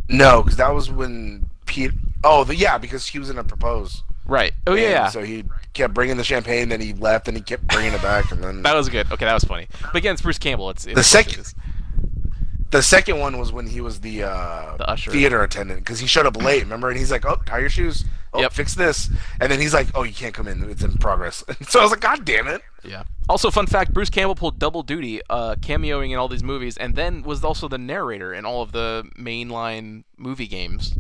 No, because that was when Pete. Oh, yeah, because he was in a propose. Right. Oh yeah. So he kept bringing the champagne, then he left, and he kept bringing it back, and then. That was good. Okay, that was funny. But again, it's Bruce Campbell. It's The second one was when he was the usher. Theater attendant, because he showed up late, remember? And he's like, "Oh, tie your shoes. Oh, fix this." And then he's like, "Oh, you can't come in. It's in progress." So I was like, "God damn it!" Yeah. Also, fun fact: Bruce Campbell pulled double duty, cameoing in all these movies, and then was also the narrator in all of the mainline movie games.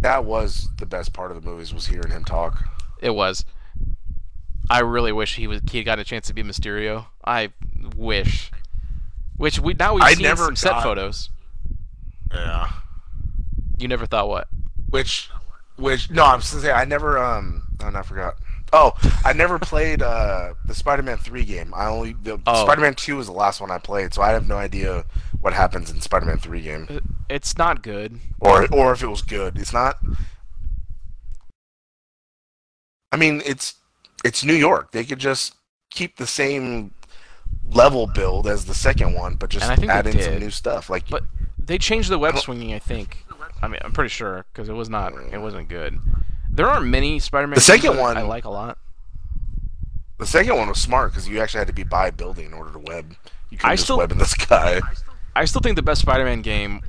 that was the best part of the movies, was hearing him talk. It was. I really wish he got a chance to be Mysterio. I wish. Which we've seen some set photos. Yeah. You never thought what? Which no, I was gonna say I never oh no, I forgot. Oh, I never played the Spider-Man 3 game. Spider-Man 2 was the last one I played, so I have no idea what happens in Spider-Man 3 game. It's not good. Or if it was good. It's not. I mean, it's New York. They could just keep the same level build as the second one, but just add in some new stuff. But they changed the web swinging, I think. I mean, I'm pretty sure, because it wasn't good. There aren't many Spider-Man games that I like a lot. The second one was smart because you actually had to be by a building in order to web. You couldn't just web in the sky. I still think the best Spider-Man game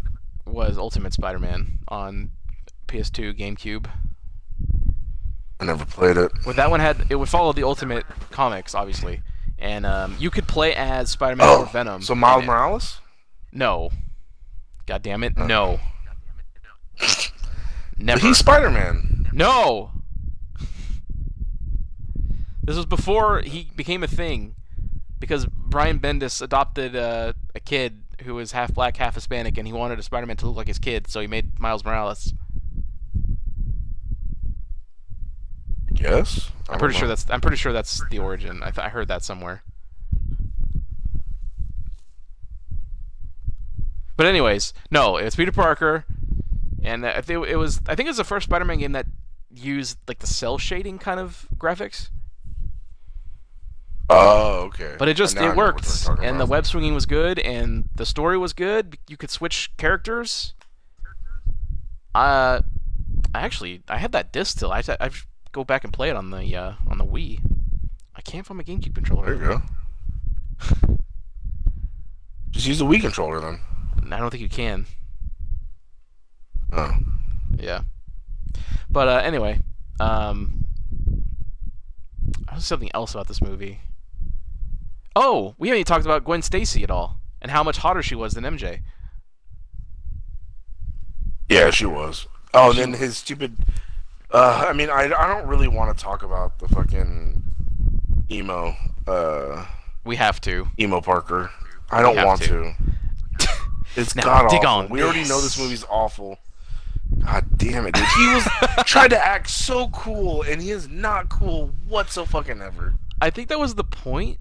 was Ultimate Spider-Man on PS2, GameCube. I never played it. Well, that one it would follow the Ultimate comics, obviously, and you could play as Spider-Man or Venom. So Miles Morales? No. God damn it, no. Never. But he's Spider-Man. No. This was before he became a thing, because Brian Bendis adopted a kid who was half black, half Hispanic, and he wanted a Spider-Man to look like his kid, so he made Miles Morales. Yes. I'm pretty sure that's the origin. I heard that somewhere. But anyways, no, it's Peter Parker, and I think it was the first Spider-Man game that used like the cell shading kind of graphics. Oh, okay. But it worked, and the web swinging was good, and the story was good. You could switch characters. I had that disc still. I go back and play it on the Wii. I can't find my GameCube controller. There you go. Just use the Wii controller then. I don't think you can. Oh. Yeah. But anyway, there's something else about this movie. Oh, we haven't even talked about Gwen Stacy at all, and how much hotter she was than MJ. Yeah, she was. Oh, and then his stupid. I mean, I don't really want to talk about the fucking emo. We have to. Emo Parker. I don't want to. It's god awful. We already know this movie's awful. God damn it, dude. He was trying to act so cool, and he is not cool whatsoever. I think that was the point.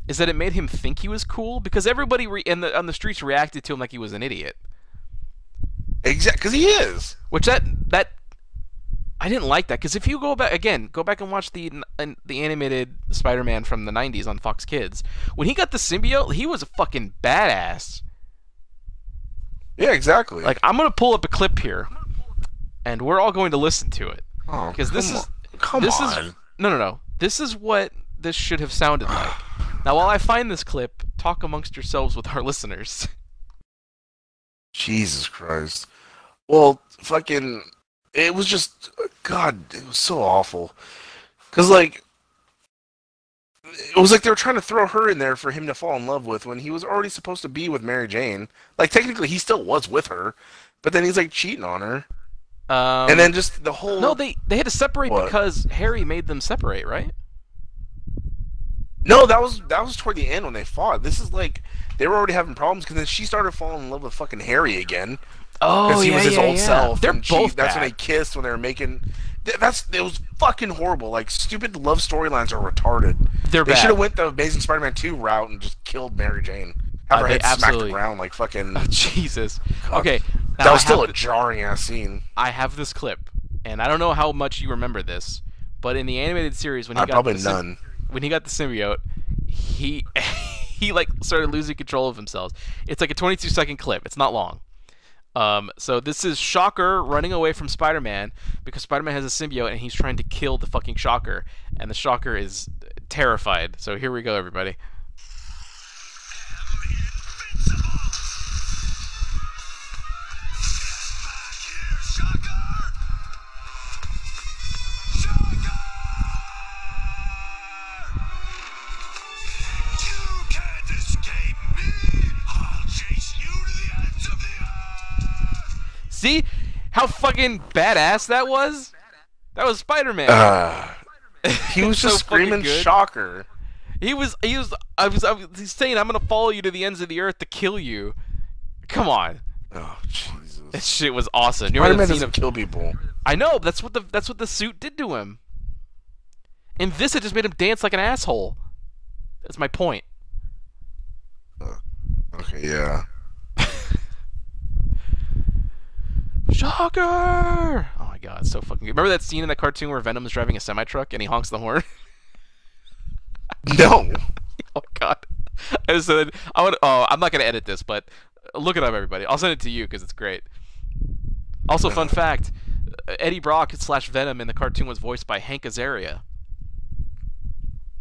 Is that it made him think he was cool, because everybody on the streets reacted to him like he was an idiot. Exactly, because he is. Which that I didn't like that, because if you go back and watch the animated Spider-Man from the 90s on Fox Kids, when he got the symbiote, he was a fucking badass. Yeah, exactly. Like, I'm gonna pull up a clip here, and we're all going to listen to it. Oh, because this is no. This is what this should have sounded like. Now, while I find this clip, talk amongst yourselves with our listeners. Jesus Christ. Well, fucking, it was just, God, it was so awful. Because, like, it was like they were trying to throw her in there for him to fall in love with when he was already supposed to be with Mary Jane. Like, technically, he still was with her, but then he's, like, cheating on her. And then just the whole... No, they had to separate because Harry made them separate, right? No, that was toward the end when they fought. This is like they were already having problems because then she started falling in love with fucking Harry again. Oh, because he was his old self. They're both That's when they kissed when they were making. It was fucking horrible. Like stupid love storylines are retarded. They should have went the Amazing Spider-Man 2 route and just killed Mary Jane. Have her head smacked the ground like fucking. Oh, Jesus. God. Okay. That was still a jarring ass scene. I have this clip, and I don't know how much you remember this, but in the animated series when he got probably none. When he got the symbiote, he like started losing control of himself. It's like a 22-second clip. It's not long. So this is Shocker running away from Spider-Man because Spider-Man has a symbiote and he's trying to kill the fucking Shocker, and the Shocker is terrified. So here we go, everybody. See? how fucking badass that was? That was Spider-Man. He was just So fucking screaming good. shocker. He's saying, I'm gonna follow you to the ends of the earth to kill you. Come on. Oh Jesus! That shit was awesome. You remember Spider-Man that scene doesn't kill people. I know, that's what the suit did to him. In this, it just made him dance like an asshole. That's my point. Okay, yeah. Shocker! Oh my god, it's so fucking good. Remember that scene in that cartoon where Venom's driving a semi-truck and he honks the horn? No. Oh god. I just said, I'm not gonna edit this, but look it up, everybody. I'll send it to you because it's great. Also, fun fact: Eddie Brock / Venom in the cartoon was voiced by Hank Azaria.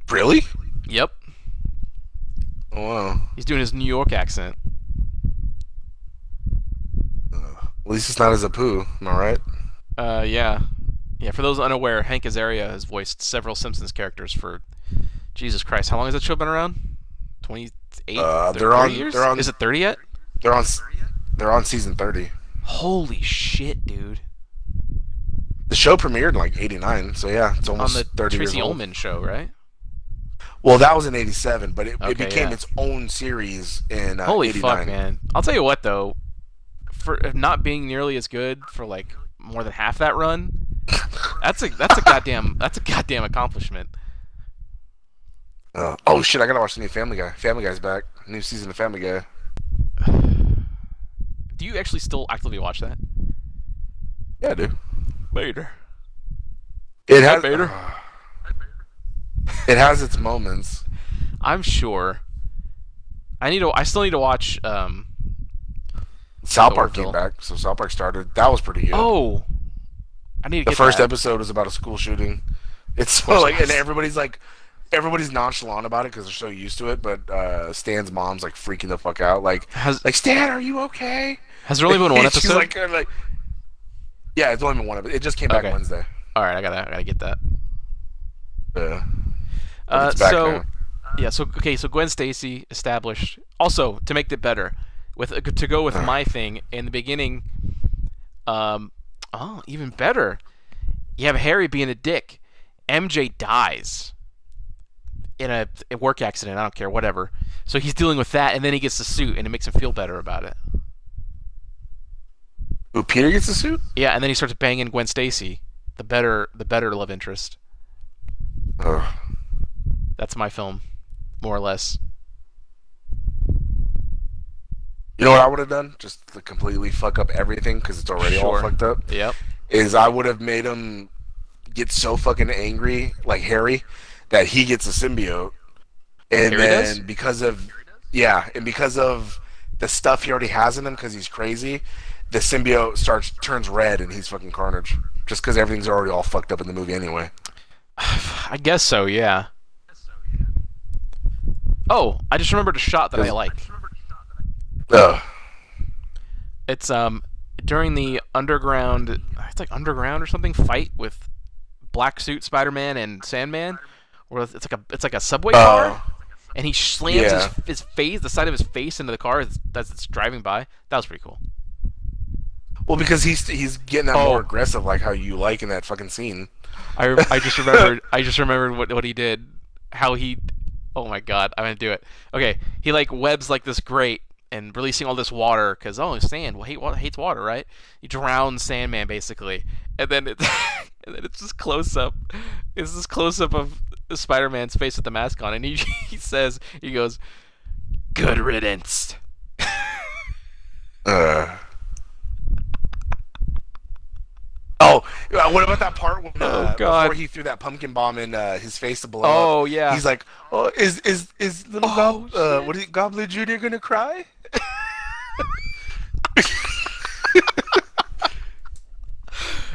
Really? Yep. Oh, wow. He's doing his New York accent. At least it's not as a poo. Am I right? Yeah. Yeah, for those unaware, Hank Azaria has voiced several Simpsons characters for... Jesus Christ, how long has that show been around? 28? 30 years? They're on. Is it 30 yet? They're on. They're on season 30. Holy shit, dude. The show premiered in like '89, so yeah, it's almost On the 30 years Tracy old. Ullman show, right? Well, that was in '87, but it Okay, became yeah. its own series in Holy '89. fuck, man. I'll tell you what, though. For not being nearly as good for, like, more than half that run, that's a goddamn accomplishment. Oh shit! I gotta watch the new Family Guy. Family Guy's back. New season of Family Guy. Do you actually still actively watch that? Yeah, dude. Later. It has. Vader. It has its moments. I'm sure. I still need to watch. South Park came Orville. back, so South Park started. That was pretty good. Oh, I need to The get first that. episode was about a school shooting. It's so like, and everybody's nonchalant about it because they're so used to it. But Stan's mom's like freaking the fuck out, like Stan, are you okay? Has there only been one She's episode? like, yeah, it's only been one episode. It just came back Okay. Wednesday. All right, I gotta get that. But it's back So now. yeah, so Gwen Stacy established. Also, to make it better, to go with my thing in the beginning. Even better. You have Harry being a dick. MJ dies in a work accident. I don't care, whatever. So he's dealing with that, and then he gets the suit, and it makes him feel better about it. Ooh, Peter gets the suit? Yeah, and then he starts banging Gwen Stacy, the better love interest. Ugh. That's my film, more or less. You know what I would have done? Just to completely fuck up everything because it's already all Sure. fucked up. Yep. Is I would have made him get so fucking angry, like Harry, that he gets a symbiote, and Harry then does? because of the stuff he already has in him, because he's crazy, the symbiote turns red and he's fucking Carnage. Just because everything's already all fucked up in the movie anyway. I guess so, yeah. Oh, I just remembered a shot that I like. Ugh. It's during the underground, it's like underground or something fight with Black Suit Spider-Man and Sandman, where it's like a subway car, and he slams his face, the side of his face, into the car as it's driving by. That was pretty cool. Well, because he's getting that more aggressive, like how you like in that fucking scene. I just remembered what he did. How he, oh my god, I'm gonna do it. Okay, he like webs like this grate and releasing all this water because sand hates water, right? He drowns Sandman basically, and then it's this close up. It's this close up of Spider-Man's face with the mask on, and he he goes, "Good riddance." Oh, what about that part when God. before he threw that pumpkin bomb in his face to blow up? Oh yeah. He's like, "Oh, is little Goblin Junior gonna cry?"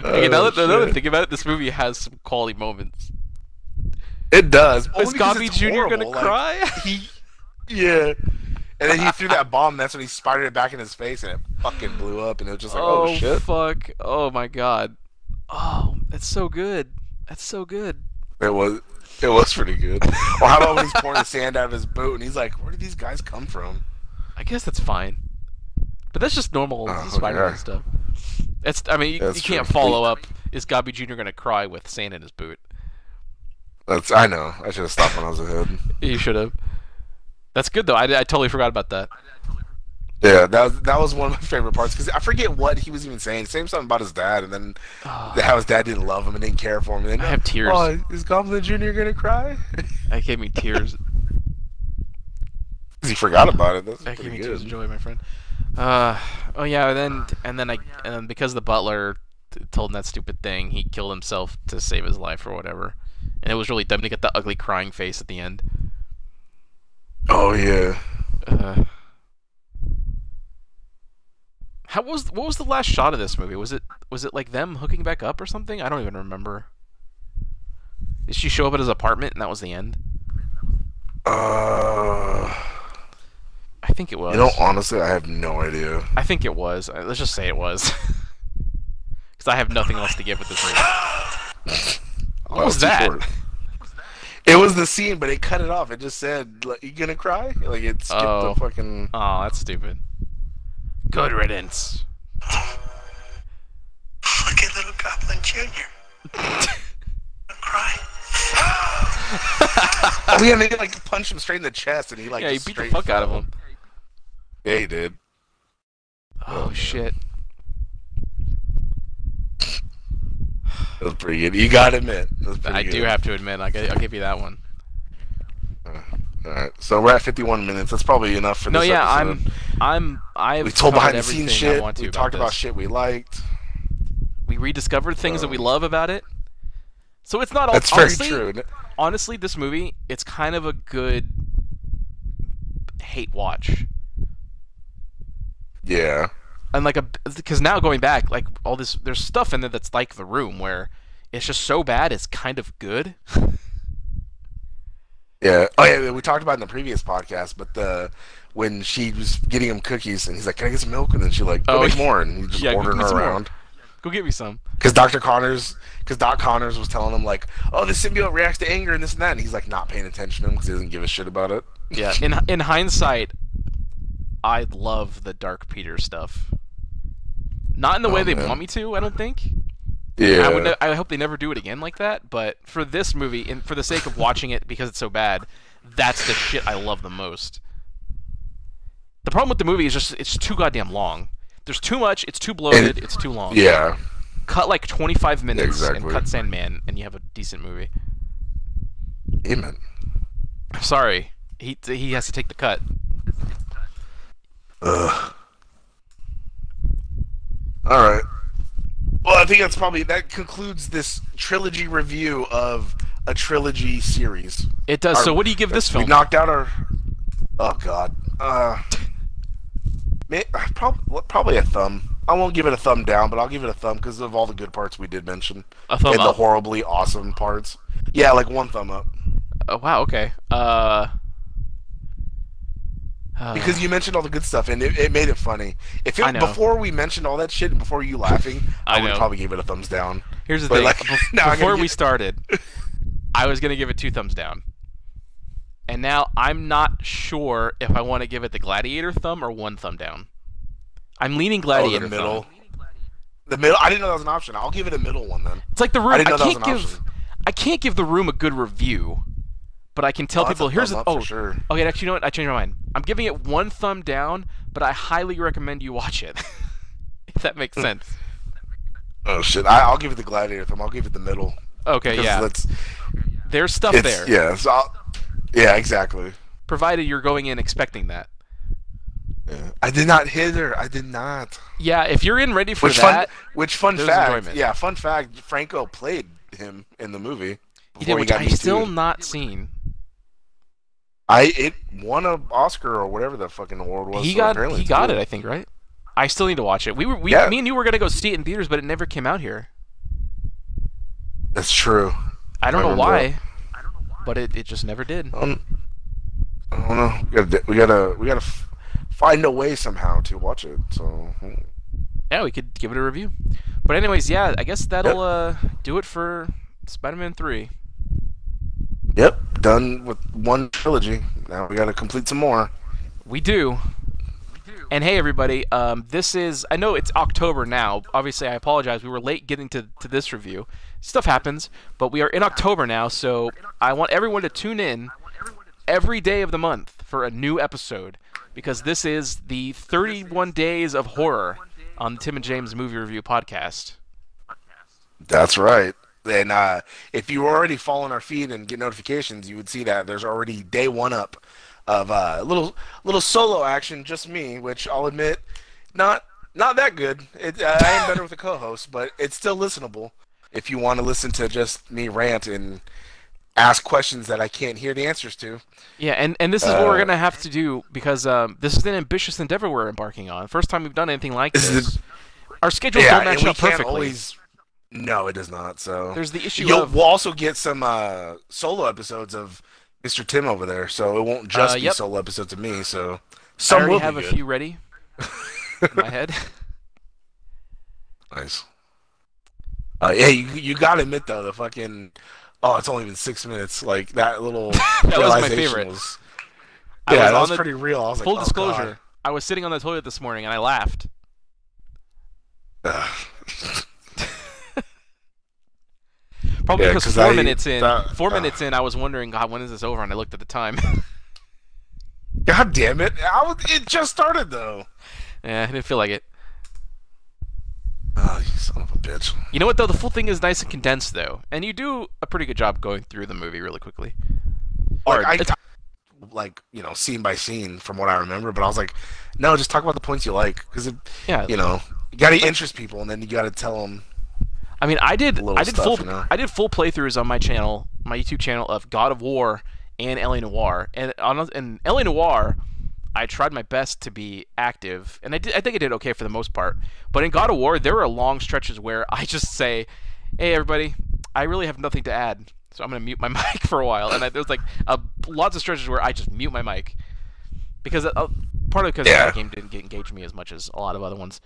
Okay, now that I think about it, this movie has some quality moments. It does. Is Gobby Jr. gonna cry? Yeah. And then he threw that bomb. That's when he spidered it back in his face, and it fucking blew up. And it was just like, oh shit! Fuck! Oh my god! Oh, that's so good. That's so good. It was pretty good. Or how about when he's pouring the sand out of his boot, and he's like, "Where did these guys come from?" I guess that's fine. But that's just normal Spider-Man stuff. It's. I mean, you That's can't true. follow up. Is Gobby Jr. gonna cry with sand in his boot? I know. I should have stopped when I was ahead. You should have. That's good though. I totally forgot about that. Yeah, that was one of my favorite parts because I forget what he was even saying. Saying something about his dad, and then how his dad didn't love him and didn't care for him. And then, I have tears. Oh, is Goblin Jr. gonna cry? That gave me tears. Because he forgot about it. That's That gave pretty me tears of good. joy, my friend. Oh yeah, and then because the butler told him that stupid thing, he killed himself to save his life or whatever. And it was really dumb to get the ugly crying face at the end. Oh yeah. What was the last shot of this movie? Was it like them hooking back up or something? I don't even remember. Did she show up at his apartment and that was the end? I think it was. You know, honestly, I have no idea. I think it was. Let's just say it was. Because I have nothing else to give with this movie. What was that? Short. It was the scene, but it cut it off. It just said, like, "You gonna cry?" Like it skipped the fucking. Oh, that's stupid. Good riddance. Look at little Goblin Jr. Cry. Oh yeah, and they like punched him straight in the chest, and he like Yeah, he just beat the straight fuck out of fell. him. Yeah, he did. Oh shit. That was pretty good. You gotta admit, that was pretty I good. do have to admit, I'll give you that one. All right, so we're at 51 minutes. That's probably enough for No, this yeah, episode. I've We told covered behind the scenes everything I shit. want to We talked about this. shit we liked. We rediscovered things that we love about it. So it's not all. That's honestly, very true. Honestly, this movie, it's kind of a good hate watch. Yeah. And like because now going back, like all this, there's stuff in there that's like The Room, where it's just so bad it's kind of good. Yeah. Oh yeah, we talked about it in the previous podcast, but when she was getting him cookies, and he's like, "Can I get some milk?" And then she like, "Go make more," and he just Yeah, go ordered get her some more. around. Go get me some. Because Doc Connors was telling him like, "Oh, this symbiote reacts to anger and this and that," and he's like not paying attention to him because he doesn't give a shit about it. Yeah. In hindsight, I love the Dark Peter stuff. Not in the way they want me to, I don't think. Yeah. I hope they never do it again like that. But for this movie, and for the sake of watching it because it's so bad, that's the shit I love the most. The problem with the movie is just it's too goddamn long. There's too much. It's too bloated. It's too long. Yeah. Cut like 25 minutes and Exactly. cut Sandman, and you have a decent movie. Amen. Sorry, he has to take the cut. Ugh. All right. Well, I think that concludes this trilogy review of a trilogy series. It does. So what do you give this film? We knocked out our. Oh God. Probably a thumb. I won't give it a thumb down, but I'll give it a thumb because of all the good parts we did mention. A thumb and up? the horribly awesome parts. Yeah, like one thumb up. Oh wow. Okay. Because you mentioned all the good stuff and it made it funny. If I it, know. before we mentioned all that shit and before you laughing, I would know. have probably gave it a thumbs down. Here's the But, thing. like, now I'm Before gonna we started, I was gonna give it 2 thumbs down, and now I'm not sure if I want to give it the Gladiator thumb or 1 thumb down. I'm leaning Gladiator the middle. thumb. The middle. I didn't know that was an option. I'll give it a middle one then. It's like The Room. I didn't know that was an option. I can't give The Room a good review, but I can tell that's people a here's thumb the up for sure. Okay, actually, you know what? I changed my mind. I'm giving it 1 thumb down, but I highly recommend you watch it. If that makes sense. Oh shit! I'll give it the Gladiator thumb. I'll give it the middle. Okay, Because yeah. There's stuff there. Yeah. So yeah, exactly. Provided you're going in expecting that. Yeah. I did not hit her. I did not. Yeah, if you're in ready for Which that, fun there's fact? enjoyment. Yeah, fun fact. Franco played him in the movie. he did, before which got I Me still Too'd. not seen. It won an Oscar or whatever the fucking award was. He so got apparently he it's got good. it, I think, right? I still need to watch it. Yeah. Me and you were gonna go see it in theaters, but it never came out here. That's true. I don't know remember why, but it just never did. I don't know. We gotta find a way somehow to watch it. So Yeah, we could give it a review. But anyways, yeah, I guess that'll do it for Spider-Man 3. yep, done with one trilogy. Now we gotta complete some more. We do. And hey, everybody, this is, I know it's October now. Obviously, I apologize. We were late getting to this review. Stuff happens, but we are in October now, so I want everyone to tune in every day of the month for a new episode, because this is the 31 Days of Horror on the Tim and James Movie Review podcast. That's right. And if you already follow our feed and get notifications, you would see that there's already day one up of little solo action, just me, which I'll admit, not that good. I am better with a co-host, but it's still listenable. If you want to listen to just me rant and ask questions that I can't hear the answers to. Yeah, and this is what we're gonna have to do, because this is an ambitious endeavor we're embarking on. First time we've done anything like this. Our schedules don't match up perfectly. No, it does not. So there's the issue we'll also get some solo episodes of Mr. Tim over there, so it won't just be solo episodes of me. So some I already have a few ready in my head. Nice. Yeah, you gotta admit though, the fucking it's only been 6 minutes. Like that little that was my favorite. That was pretty real. I was full like, disclosure, God. I was sitting on the toilet this morning and I laughed. Probably because 4 minutes in, 4 minutes in, I was wondering, God, when is this over? And I looked at the time. God damn it! It just started though. Yeah, I didn't feel like it. Oh, you son of a bitch. You know what though? The full thing is nice and condensed though, and you do a pretty good job going through the movie really quickly. Like scene by scene from what I remember, but I was like, no, just talk about the points you like, because you got to interest people, and then you got to tell them. I mean, I did full playthroughs on my channel, my YouTube channel, of God of War and LA Noire, and in LA Noire, I tried my best to be active, and I think I did okay for the most part. But in God of War, there were long stretches where I just say, "Hey, everybody, I really have nothing to add, so I'm gonna mute my mic for a while." And there's like lots of stretches where I just mute my mic because partly because that game didn't engage me as much as a lot of other ones.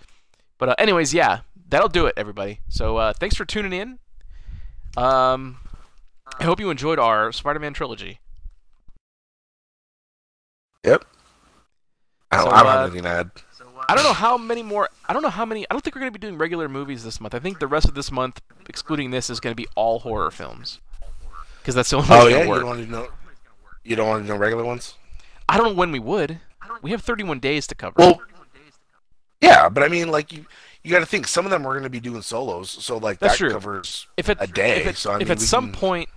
But anyways, yeah, that'll do it, everybody. So thanks for tuning in. I hope you enjoyed our Spider-Man trilogy. Yep. I don't have anything to add. I don't know how many more. I don't think we're going to be doing regular movies this month. I think the rest of this month, excluding this, is going to be all horror films. Because that's the only way it's going to work. You don't want to know regular ones? I don't know when we would. We have 31 days to cover. Well, yeah, but I mean, like, you got to think, some of them we're going to be doing solos, so like that covers a day. If at some point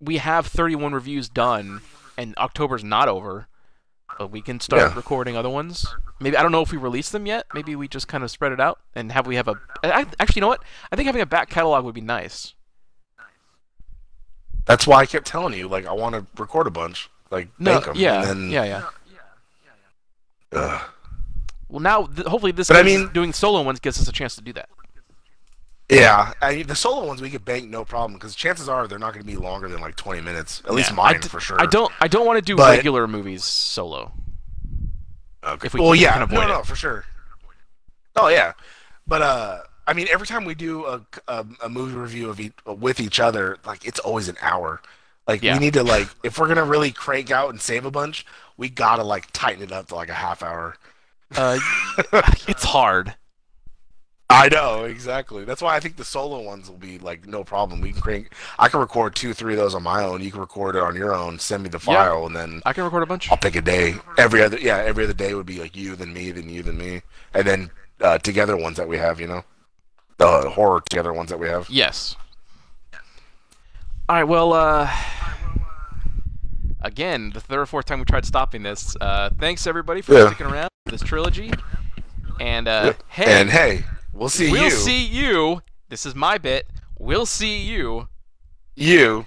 we have 31 reviews done and October's not over, we can start recording other ones. Maybe, I don't know if we release them yet. Maybe we just kind of spread it out and actually, you know what? I think having a back catalog would be nice. That's why I kept telling you, like, I want to record a bunch, like, bank them. Yeah. Well, now hopefully doing solo ones gives us a chance to do that. Yeah, the solo ones we could bank no problem, because chances are they're not going to be longer than like 20 minutes. At least mine, for sure. I don't want to do regular movies solo. Okay. No, for sure. Oh yeah, but I mean, every time we do a movie review with each other, like, it's always an hour. Like, we need to, like, if we're gonna really crank out and save a bunch, we gotta like tighten it up to like a half hour. It's hard. I know, exactly. That's why I think the solo ones will be like no problem. I can record 2, 3 of those on my own. You can record it on your own. Send me the file, and then I can record a bunch. I'll pick a day. Every other day would be like you, then me, then you, then me, and then together ones that we have. The horror together ones that we have. Yes. All right. Well, again, the third or fourth time we tried stopping this. Thanks everybody for sticking around for this trilogy. And hey. We'll see you. We'll see you. This is my bit. We'll see you. You.